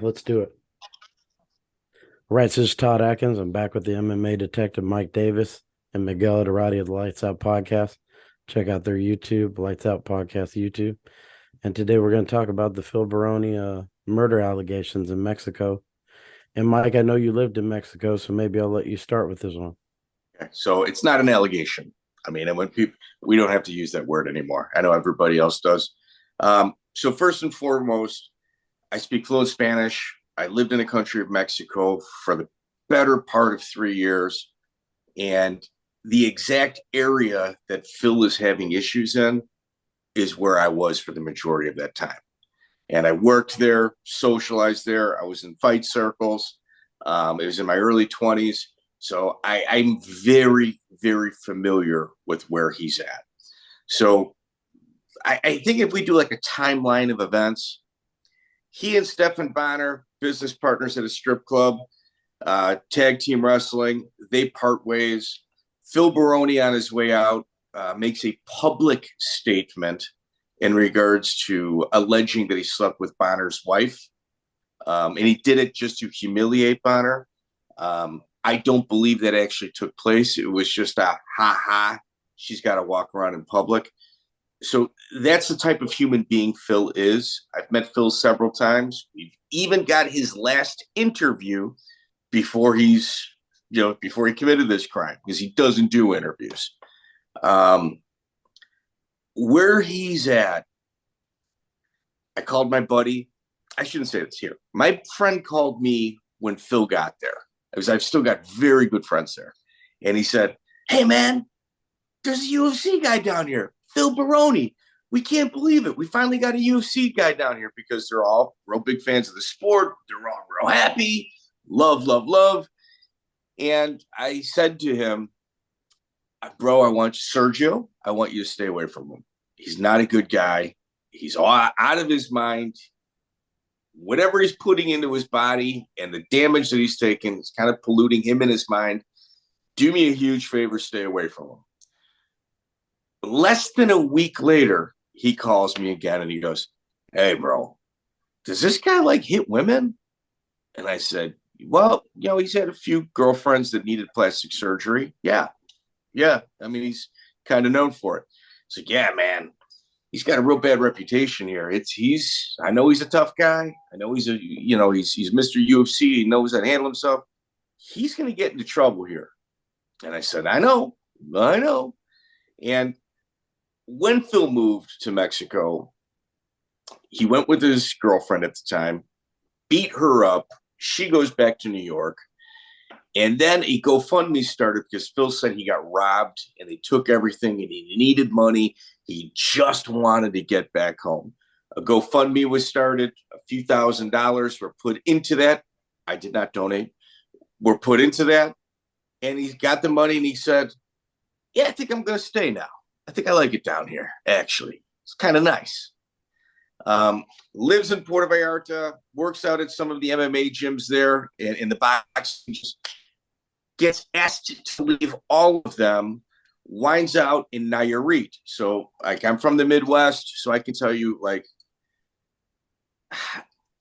Let's do it. All right, this is Todd Atkins. I'm back with the MMA detective Mike Davis and Miguel Dorati of the Lights Out Podcast. Check out their YouTube, Lights Out Podcast YouTube. And today we're going to talk about the Phil Baroni murder allegations in Mexico. And Mike, I know you lived in Mexico, so maybe I'll let you start with this one. Okay, so it's not an allegation. I mean, and when people, we don't have to use that word anymore. I know everybody else does. So first and foremost, I speak fluent Spanish. I lived in the country of Mexico for the better part of 3 years. And the exact area that Phil is having issues in is where I was for the majority of that time. And I worked there, socialized there. I was in fight circles. It was in my early 20s. So I'm very, very familiar with where he's at. So I think if we do like a timeline of events, he and Stefan Bonner, business partners at a strip club, tag team wrestling, they part ways. Phil Baroni on his way out makes a public statement in regards to alleging that he slept with Bonner's wife. And he did it just to humiliate Bonner. I don't believe that actually took place. It was just a ha. She's got to walk around in public. So that's the type of human being Phil is. I've met Phil several times. We've even got his last interview before before he committed this crime, because he doesn't do interviews. Where he's at, I called my buddy. I shouldn't say this here. My friend called me when Phil got there, because I've still got very good friends there. And he said, "Hey, man, there's a UFC guy down here, Phil Baroni. We can't believe it. We finally got a UFC guy down here," because they're all real big fans of the sport. They're all real happy. Love, love, love. And I said to him, "Bro, Sergio, I want you to stay away from him. He's not a good guy. He's all out of his mind. Whatever he's putting into his body and the damage that he's taking is kind of polluting him in his mind. Do me a huge favor, stay away from him." Less than a week later, he calls me again and he goes, "Hey, bro, does this guy like hit women?" And I said, "Well, he's had a few girlfriends that needed plastic surgery. Yeah. Yeah. I mean, he's kind of known for it." It's like, "Yeah, man, he's got a real bad reputation here. I know he's a tough guy. I know he's Mr. UFC. He knows how to handle himself. He's going to get into trouble here." And I said, I know. And when Phil moved to Mexico, he went with his girlfriend at the time, beat her up. She goes back to New York. And then a GoFundMe started because Phil said he got robbed and they took everything and he needed money. He just wanted to get back home. A GoFundMe was started. A few $1,000s were put into that. I did not donate. Were put into that. And he got the money and he said, "Yeah, I think I'm going to stay now. I think I like it down here, actually. It's kind of nice." Lives in Puerto Vallarta, works out at some of the MMA gyms there in the box, gets asked to leave all of them, winds out in Nayarit. So, like, I'm from the Midwest, so I can tell you, like,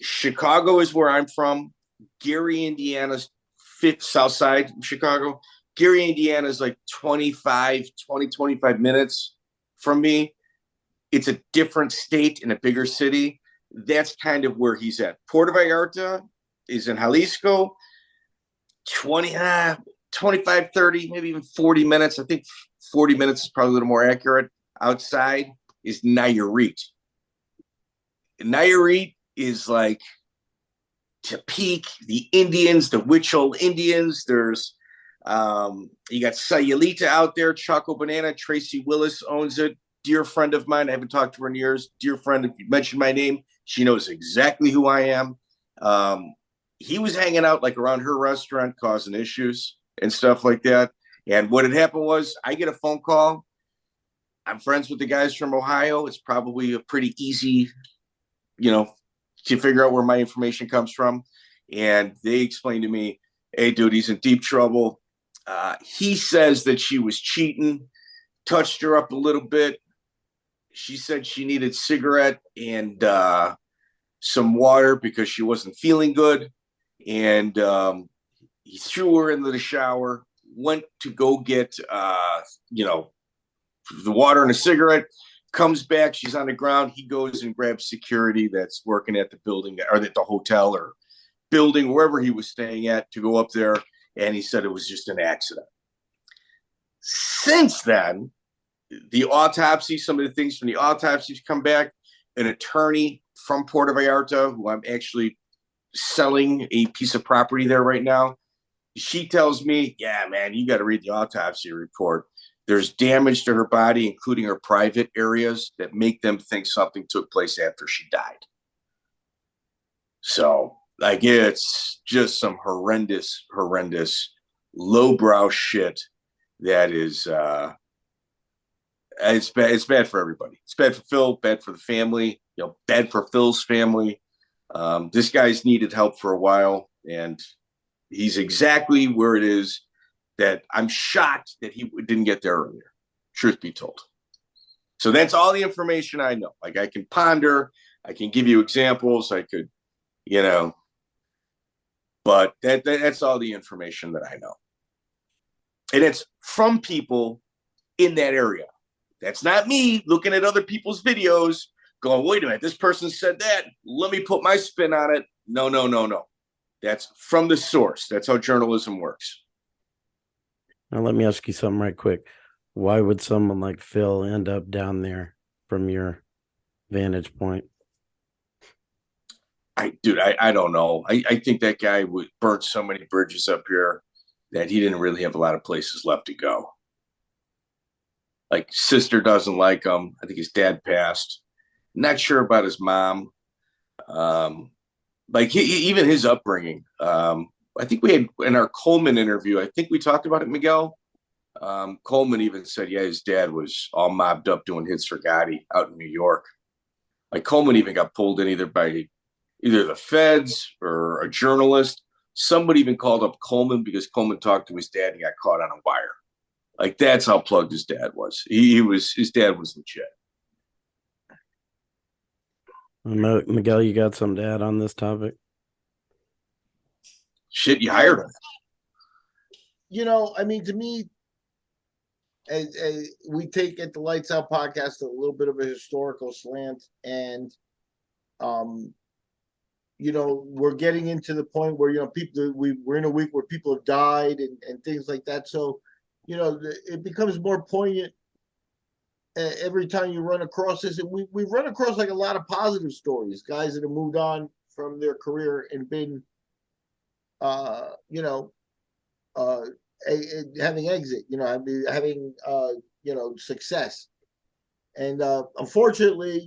Chicago is where I'm from. Gary, Indiana's south side of Chicago. Gary, Indiana is like 25 minutes from me. It's a different state in a bigger city. That's kind of where he's at. Puerto Vallarta is in Jalisco. 25, 30, maybe even 40 minutes. I think 40 minutes is probably a little more accurate. Outside is Nayarit. Nayarit is like Tepic, the Indians, the Huichol Indians. There's you got Sayulita out there, Choco Banana. Tracy Willis owns it. Dear friend of mine. I haven't talked to her in years. Dear friend, if you mention my name, she knows exactly who I am. He was hanging out like around her restaurant, causing issues and stuff like that. And what had happened was I get a phone call. I'm friends with the guys from Ohio. It's probably a pretty easy, to figure out where my information comes from. And they explained to me, "Hey, dude, he's in deep trouble." He says that she was cheating, touched her up a little bit. She said she needed cigarette and some water because she wasn't feeling good. And he threw her into the shower, went to go get, the water and a cigarette, comes back. She's on the ground. He goes and grabs security that's working at the building or at the hotel or building, wherever he was staying at, to go up there. And he said it was just an accident. Since then, the autopsy, some of the things from the autopsies come back. An attorney from Puerto Vallarta, who I'm actually selling a piece of property there right now, she tells me, yeah, man, you got to read the autopsy report. There's damage to her body, including her private areas, that make them think something took place after she died. So, like, it's just some horrendous, lowbrow shit that is, it's bad. It's bad for everybody. It's bad for Phil, bad for the family, bad for Phil's family. This guy's needed help for a while, and he's exactly where it is that I'm shocked that he didn't get there earlier, truth be told. So that's all the information I know. Like, I can ponder, I can give you examples, I could, but that's all the information that I know. And it's from people in that area. That's not me looking at other people's videos going, wait a minute, this person said that. Let me put my spin on it. No. That's from the source. That's how journalism works. Now, let me ask you something right quick. Why would someone like Phil end up down there from your vantage point? I don't know. I think that guy would burn so many bridges up here that he didn't really have a lot of places left to go. Like, sister doesn't like him. I think his dad passed. Not sure about his mom. Like, even his upbringing. I think we had in our Coleman interview, I think we talked about it, Miguel. Coleman even said, yeah, his dad was all mobbed up doing hits for Gotti out in New York. Like, Coleman even got pulled in either by either the feds or a journalist. Somebody even called up Coleman because Coleman talked to his dad and got caught on a wire. Like, that's how plugged his dad was. His dad was legit. Miguel, you got something to add on this topic? Shit, you hired him. I mean, to me, we take at the Lights Out podcast a little bit of a historical slant, and we're getting into the point where people we're in a week where people have died and things like that. So it becomes more poignant every time you run across this. And we've run across like a lot of positive stories, guys that have moved on from their career and been having exit, having success. And unfortunately,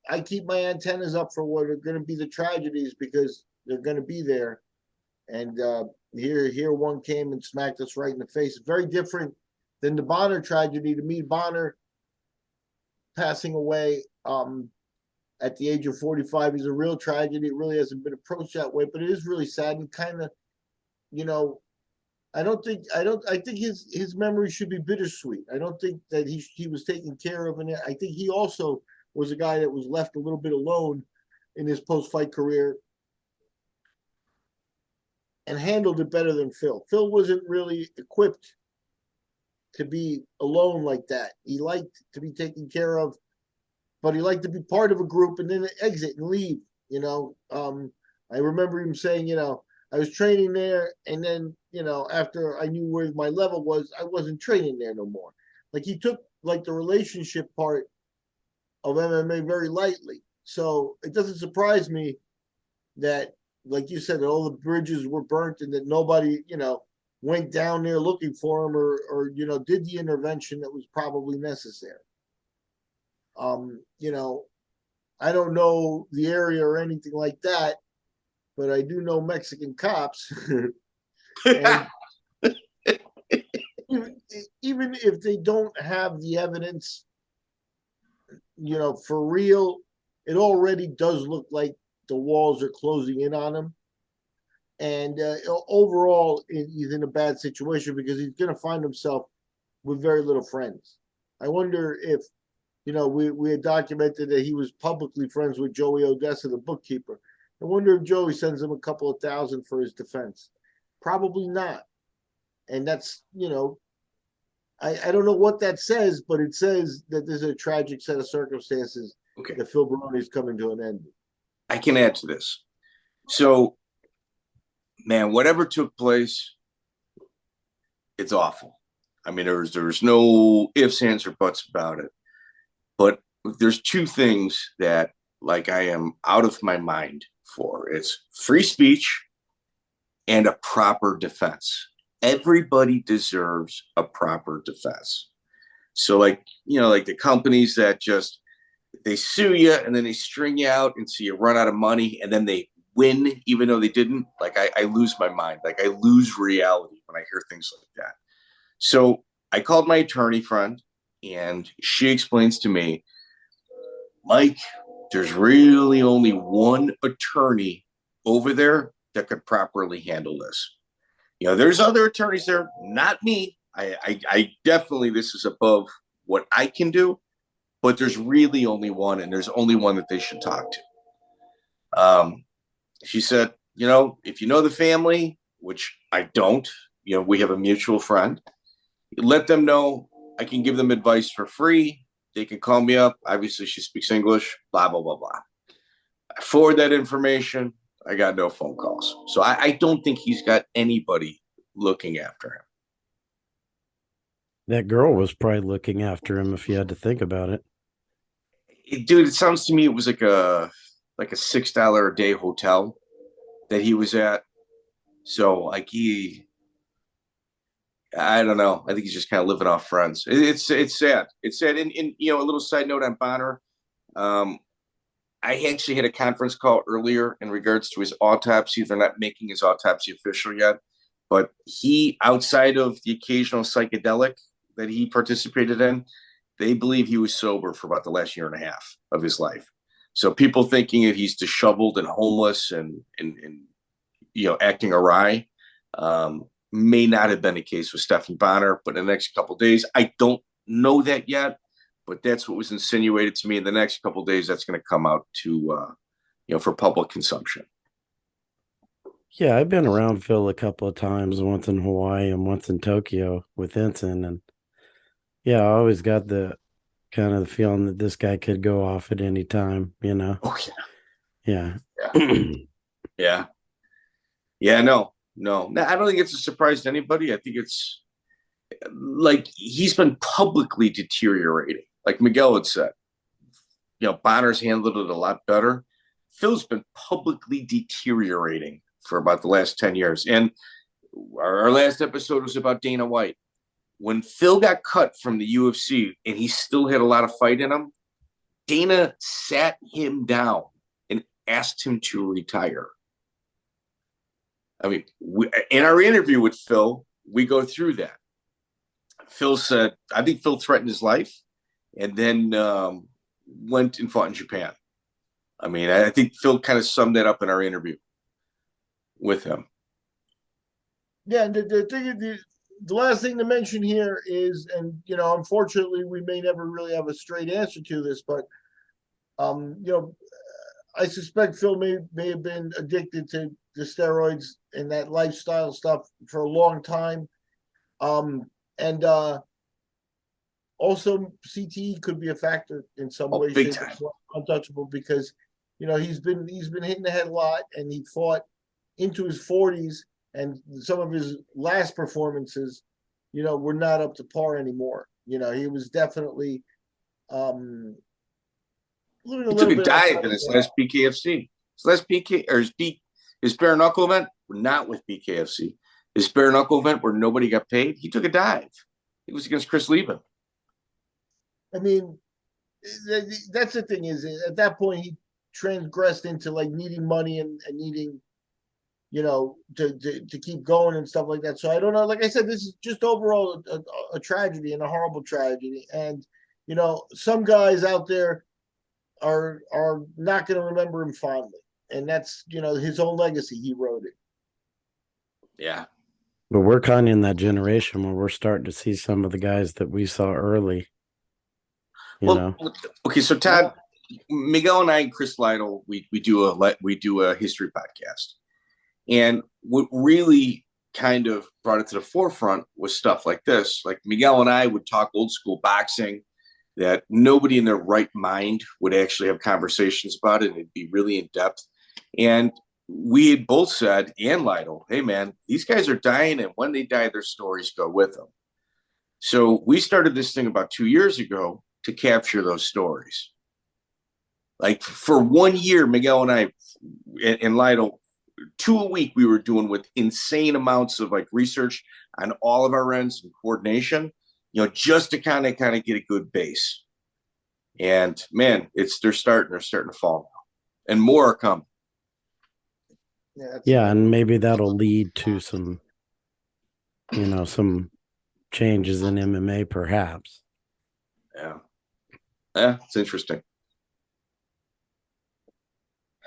I keep my antennas up for what are going to be the tragedies, because they're going to be there. And here one came and smacked us right in the face. Very different than the Bonner tragedy. To me, Bonner passing away at the age of 45 is a real tragedy. It really hasn't been approached that way, but it is really sad and kind of, I think his memory should be bittersweet. I don't think that he was taken care of, and I think he also was a guy that was left a little bit alone in his post-fight career and handled it better than Phil. Phil wasn't really equipped to be alone like that. He liked to be taken care of, but he liked to be part of a group and then exit and leave. I remember him saying, I was training there, and then, after I knew where my level was, I wasn't training there no more. Like, he took like the relationship part of MMA very lightly. So it doesn't surprise me that, like you said, that all the bridges were burnt and that nobody, went down there looking for him or did the intervention that was probably necessary. I don't know the area or anything like that, but I do know Mexican cops. And even if they don't have the evidence, for real, it already does look like the walls are closing in on him. And overall, he's in a bad situation because he's going to find himself with very little friends. I wonder if we had documented that he was publicly friends with Joey Odessa, the bookkeeper. I wonder if Joey sends him a couple of thousand for his defense. Probably not. And that's, I don't know what that says, but it says that there's a tragic set of circumstances that Phil Baroni's coming to an end. I can add to this. So, man, whatever took place, it's awful. I mean, there's no ifs, ands, or buts about it. But there's two things that, like, I am out of my mind for. It's free speech and a proper defense. Everybody deserves a proper defense. So, like the companies that just, they sue you and then they string you out and so you run out of money and then they win even though they didn't. Like, I lose my mind. Like, I lose reality when I hear things like that. So I called my attorney friend and she explains to me, Mike, there's really only one attorney over there that could properly handle this. There's other attorneys there, not me. I definitely, this is above what I can do, but there's really only one, and there's only one that they should talk to. She said, if you know the family, which I don't, we have a mutual friend, let them know I can give them advice for free. They can call me up. Obviously, she speaks English, blah, blah, blah, blah. I forward that information. I got no phone calls. So I don't think he's got anybody looking after him. That girl was probably looking after him if you had to think about it. Dude, it sounds to me it was like a $6 a day hotel that he was at. So like I don't know. I think he's just kind of living off friends. It's sad. It's sad. And a little side note on Bonner. I actually had a conference call earlier in regards to his autopsy. They're not making his autopsy official yet, but he, outside of the occasional psychedelic that he participated in, they believe he was sober for about the last year and a half of his life. So people thinking that he's disheveled and homeless and acting awry may not have been the case with Stephen Bonner, but in the next couple of days, I don't know that yet. But that's what was insinuated to me. In the next couple of days, that's going to come out to, for public consumption. Yeah, I've been around Phil a couple of times, once in Hawaii and once in Tokyo with Ensign. And yeah, I always got the kind of the feeling that this guy could go off at any time, Oh, yeah. Yeah. Yeah, no. I don't think it's a surprise to anybody. I think it's like he's been publicly deteriorating. Like Miguel had said, Bonner's handled it a lot better. Phil's been publicly deteriorating for about the last 10 years. And our last episode was about Dana White. When Phil got cut from the UFC and he still had a lot of fight in him, Dana sat him down and asked him to retire. I mean, in our interview with Phil, we go through that. Phil said, I think Phil threatened his life and then went and fought in Japan. I mean, I think Phil kind of summed that up in our interview with him. Yeah, and the last thing to mention here is, and unfortunately, we may never really have a straight answer to this, but I suspect Phil may have been addicted to the steroids and that lifestyle stuff for a long time, and also CTE could be a factor in some way, shape, or form, untouchable, because he's been hitting the head a lot, and he fought into his 40s, and some of his last performances, were not up to par anymore. He was definitely living a He took little a bit dive in his last BKFC. His bare knuckle event were not with BKFC. His bare knuckle event where nobody got paid, he took a dive. It was against Chris Lieben. I mean, that's the thing, is at that point he transgressed into like needing money and needing, to keep going and stuff like that. So I don't know. Like I said, this is just overall a tragedy, and a horrible tragedy. And some guys out there are not going to remember him fondly, and that's his own legacy. He wrote it. Yeah. But we're kind of in that generation where we're starting to see some of the guys that we saw early. you Well, know. okay, so Todd, Miguel and I and Chris Lytle, we do a history podcast, and what really kind of brought it to the forefront was stuff like this. Like Miguel and I would talk old school boxing that nobody in their right mind would actually have conversations about it, and it'd be really in depth. And we had both said, and Lytle, hey man, these guys are dying, and when they die, their stories go with them. So we started this thing about 2 years ago to capture those stories. Like for 1 year, Miguel and I and Lytle, 2 a week we were doing with insane amounts of like research on all of our ends and coordination, just to kind of get a good base. And man, they're starting to fall now, and more are coming. Yeah, and maybe that'll lead to some, some changes in MMA, perhaps. Yeah, it's interesting.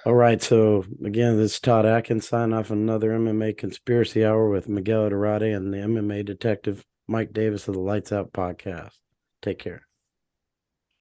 All right, so again, this is Todd Atkins signing off another MMA Conspiracy Hour with Miguel Dorade and the MMA detective Mike Davis of the Lights Out podcast. Take care.